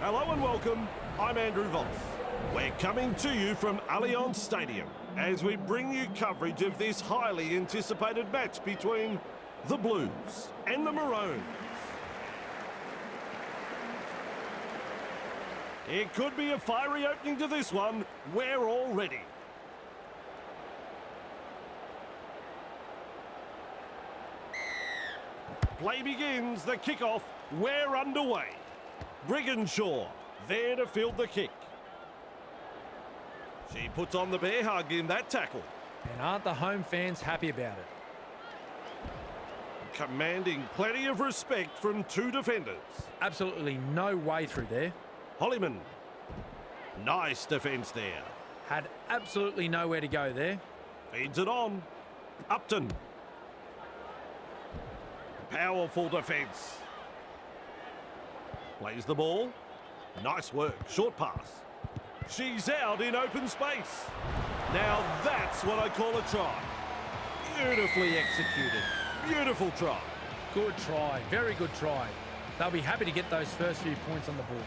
Hello and welcome. I'm Andrew Voss. We're coming to you from Allianz Stadium as we bring you coverage of this highly anticipated match between the Blues and the Maroons. It could be a fiery opening to this one. We're all ready. Play begins, the kickoff. We're underway. Briganshaw there to field the kick. She puts on the bear hug in that tackle. And aren't the home fans happy about it? Commanding plenty of respect from two defenders. Absolutely no way through there. Hollyman. Nice defence there. Had absolutely nowhere to go there. Feeds it on. Upton. Powerful defence. Plays the ball. Nice work. Short pass. She's out in open space. Now that's what I call a try. Beautifully executed. Beautiful try. Good try. Very good try. They'll be happy to get those first few points on the board.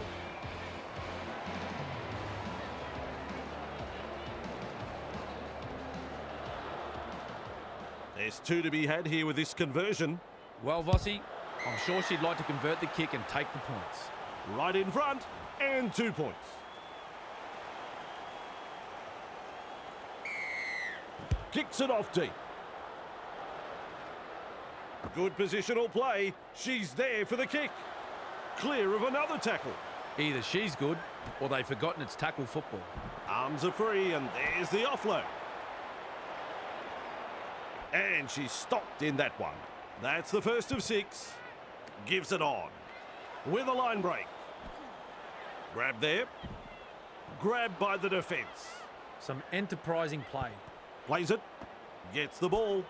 There's two to be had here with this conversion. Well, Vossi, I'm sure she'd like to convert the kick and take the points. Right in front and 2 points. Kicks it off deep. Good positional play. She's there for the kick. Clear of another tackle. Either she's good or they've forgotten it's tackle football. Arms are free and there's the offload. And she's stopped in that one. That's the first of 6. Gives it on. With a line break. Grab there. Grabbed by the defence. Some enterprising play. Plays it. Gets the ball.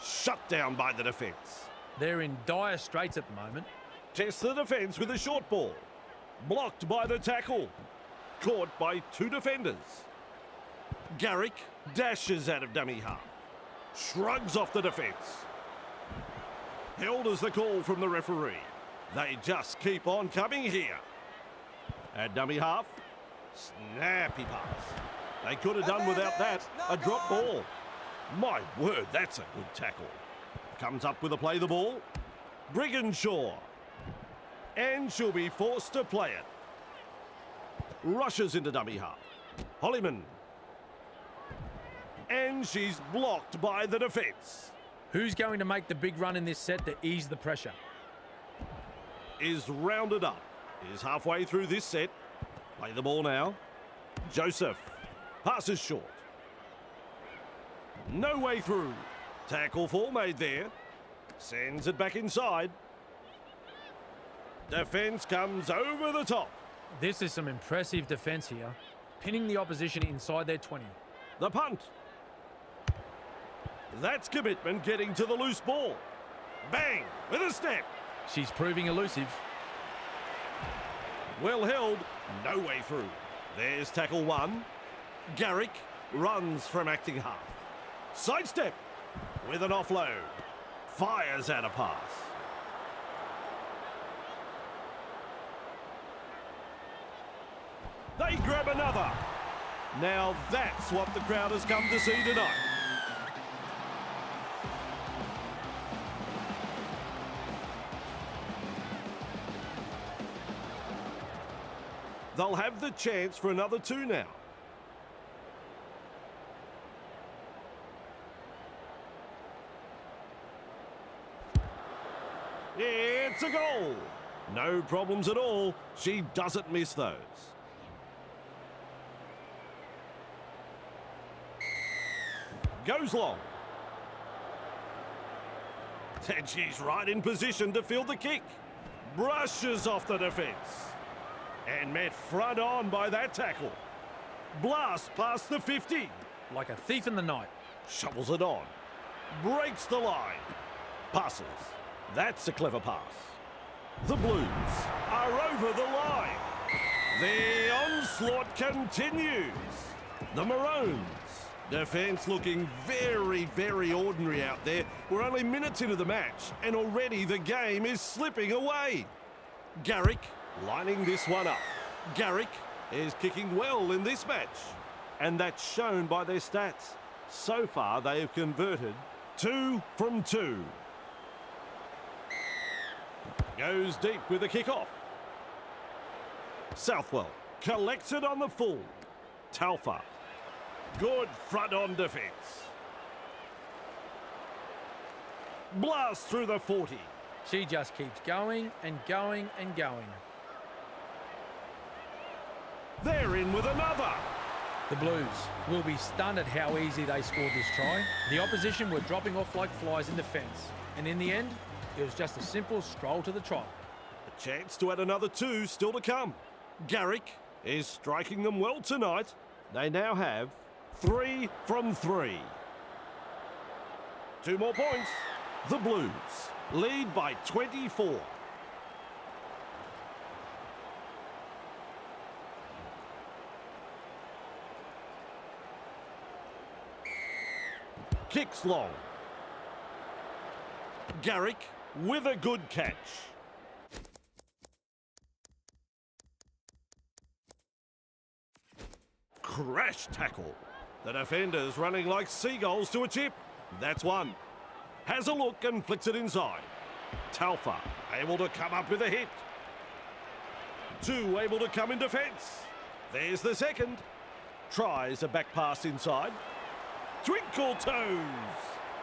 Shut down by the defence. They're in dire straits at the moment. Tests the defence with a short ball. Blocked by the tackle. Caught by two defenders. Garrick dashes out of dummy half. Shrugs off the defence. Held as the call from the referee. They just keep on coming here. At dummy half. Snappy pass. They could have done without that. A drop ball. My word, that's a good tackle. Comes up with a play the ball. Briganshaw. And she'll be forced to play it. Rushes into dummy half. Hollyman. And she's blocked by the defence. Who's going to make the big run in this set to ease the pressure? Is rounded up. Is halfway through this set. Play the ball now. Joseph. Passes short. No way through. Tackle fall made there. Sends it back inside. Defence comes over the top. This is some impressive defence here. Pinning the opposition inside their 20. The punt. That's commitment getting to the loose ball. Bang! With a step. She's proving elusive. Well held. No way through. There's tackle 1. Garrick runs from acting half. Sidestep with an offload. Fires out a pass. They grab another. Now that's what the crowd has come to see tonight. They'll have the chance for another 2 now. It's a goal. No problems at all. She doesn't miss those. Goes long. And she's right in position to field the kick. Brushes off the defence. And met front on by that tackle. Blast past the 50. Like a thief in the night. Shovels it on. Breaks the line. Passes. That's a clever pass. The Blues are over the line. The onslaught continues. The Maroons. Defence looking very, very ordinary out there. We're only minutes into the match, and already the game is slipping away. Garrick lining this one up. Garrick is kicking well in this match, and that's shown by their stats. So far, they have converted 2 from 2. Goes deep with a kick-off. Southwell collects it on the full. Talfa. Good front-on defence. Blast through the 40. She just keeps going and going and going. They're in with another. The Blues will be stunned at how easy they scored this try. The opposition were dropping off like flies in defence. And in the end, it was just a simple stroll to the try. A chance to add another 2 still to come. Garrick is striking them well tonight. They now have 3 from 3. 2 more points. The Blues lead by 24. Kicks long. Garrick with a good catch. Crash tackle. The defenders running like seagulls to a chip. That's one. Has a look and flicks it inside. Talfa able to come up with a hit. 2 able to come in defence. There's the second. Tries a back pass inside. Twinkle toes.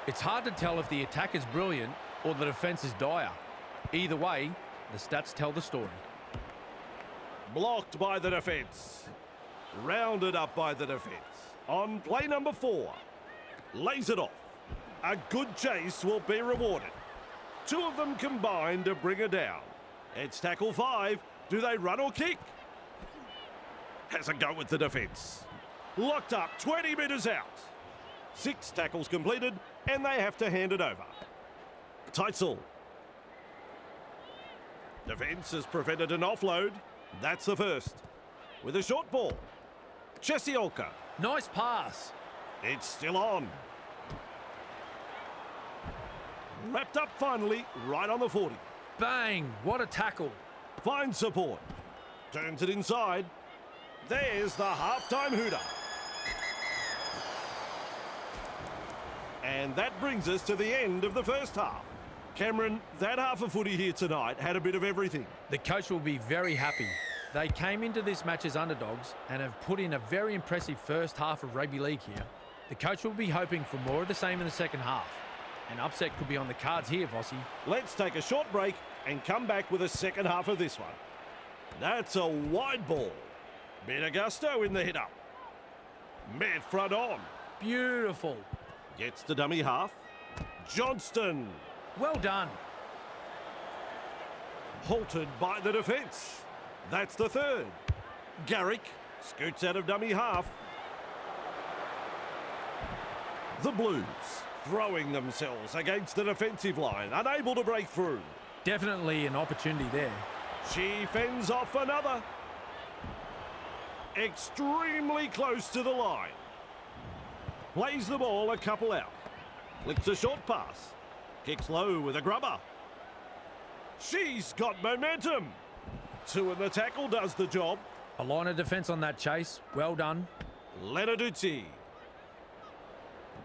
It's hard to tell if the attack is brilliant or the defence is dire. Either way, the stats tell the story. Blocked by the defence. Rounded up by the defence. On play number 4. Lays it off. A good chase will be rewarded. 2 of them combined to bring her down. It's tackle 5. Do they run or kick? Has a go with the defence. Locked up 20 metres out. 6 tackles completed and they have to hand it over. Teitzel. Defence has prevented an offload. That's the first. With a short ball. Chesioka. Nice pass. It's still on. Wrapped up finally, right on the 40. Bang! What a tackle. Finds support. Turns it inside. There's the halftime hooter. And that brings us to the end of the first half. Cameron, that half a footy here tonight had a bit of everything. The coach will be very happy. They came into this match as underdogs and have put in a very impressive first half of rugby league here. The coach will be hoping for more of the same in the second half. An upset could be on the cards here, Vossi. Let's take a short break and come back with the second half of this one. That's a wide ball. Bit of gusto in the hit-up. Met front on. Beautiful. Gets the dummy half. Johnston. Well done. Halted by the defence. That's the third. Garrick scoots out of dummy half. The Blues throwing themselves against the defensive line, unable to break through. Definitely an opportunity there. She fends off another. Extremely close to the line. Plays the ball a couple out. Flicks a short pass. Kicks low with a grubber. She's got momentum. 2 in the tackle does the job. A line of defence on that chase. Well done. Lenarduzzi.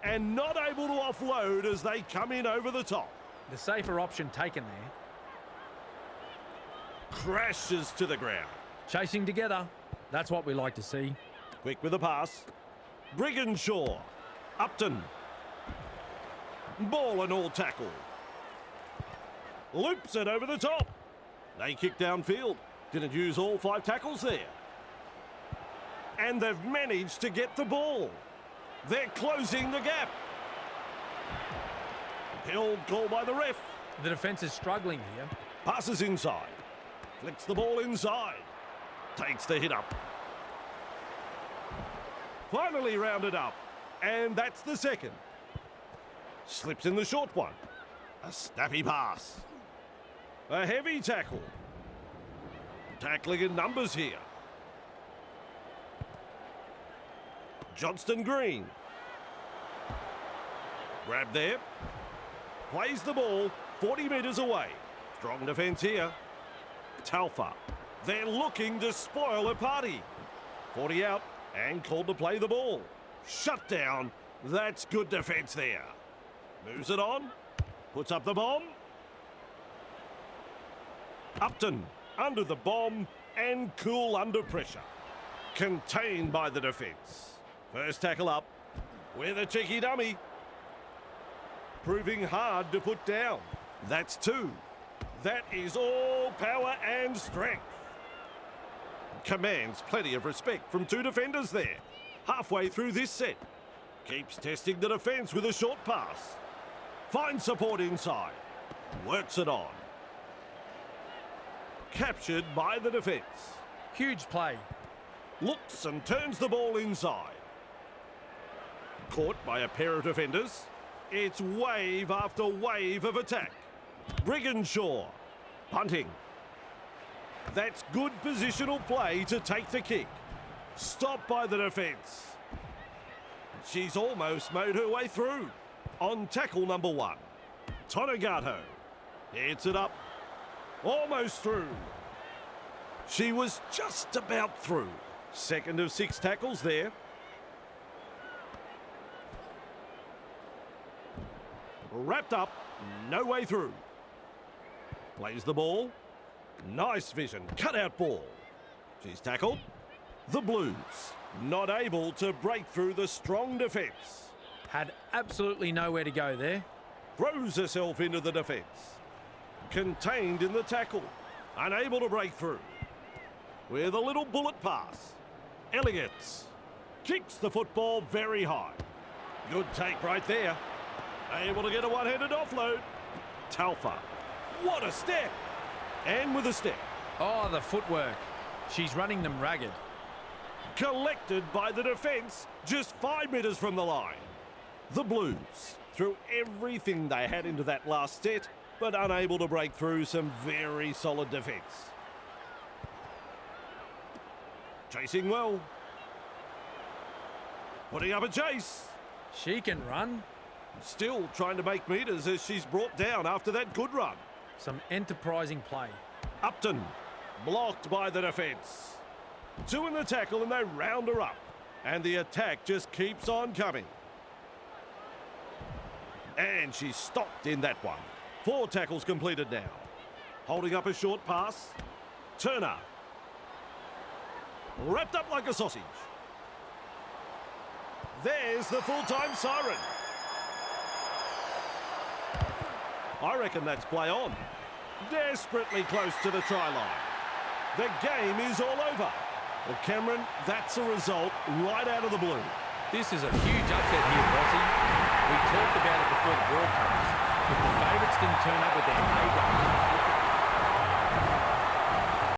And not able to offload as they come in over the top. The safer option taken there. Crashes to the ground. Chasing together. That's what we like to see. Quick with the pass. Briganshaw. Upton. Ball and all tackle. Loops it over the top. They kick downfield. Didn't use all 5 tackles there. And they've managed to get the ball. They're closing the gap. Held call by the ref. The defence is struggling here. Passes inside. Flicks the ball inside. Takes the hit up. Finally rounded up. And that's the second. Slips in the short one. A snappy pass. A heavy tackle. Tackling in numbers here. Johnston Green. Grab there. Plays the ball 40 metres away. Strong defence here. Talfa. They're looking to spoil a party. 40 out and called to play the ball. Shut down. That's good defence there. Moves it on. Puts up the bomb. Upton under the bomb and cool under pressure. Contained by the defence. First tackle up with a cheeky dummy. Proving hard to put down. That's 2. That is all power and strength. Commands plenty of respect from 2 defenders there. Halfway through this set. Keeps testing the defence with a short pass. Finds support inside. Works it on. Captured by the defence. Huge play. Looks and turns the ball inside. Caught by a pair of defenders. It's wave after wave of attack. Briganshaw. Punting. That's good positional play to take the kick. Stopped by the defence. She's almost made her way through. On tackle number 1. Tonagato. Hits it up. Almost through. She was just about through. Second of 6 tackles there. Wrapped up. No way through. Plays the ball. Nice vision. Cut out ball. She's tackled. The Blues not able to break through the strong defence. Had absolutely nowhere to go there. Throws herself into the defence. Contained in the tackle. Unable to break through. With a little bullet pass. Elegance. Kicks the football very high. Good take right there. Able to get a one-handed offload. Talfa. What a step. And with a step. Oh, the footwork. She's running them ragged. Collected by the defence just 5 metres from the line. The Blues threw everything they had into that last set, but unable to break through some very solid defence. Chasing well. Putting up a chase. She can run. Still trying to make metres as she's brought down after that good run. Some enterprising play. Upton, blocked by the defence. 2 in the tackle and they round her up. And the attack just keeps on coming. And she's stopped in that one. 4 tackles completed now. Holding up a short pass. Turner. Wrapped up like a sausage. There's the full-time siren. I reckon that's play on. Desperately close to the try line. The game is all over. Well, Cameron, that's a result right out of the blue. This is a huge upset here, Bossy. We talked about it before the broadcast. If the favourites didn't turn up with their A game,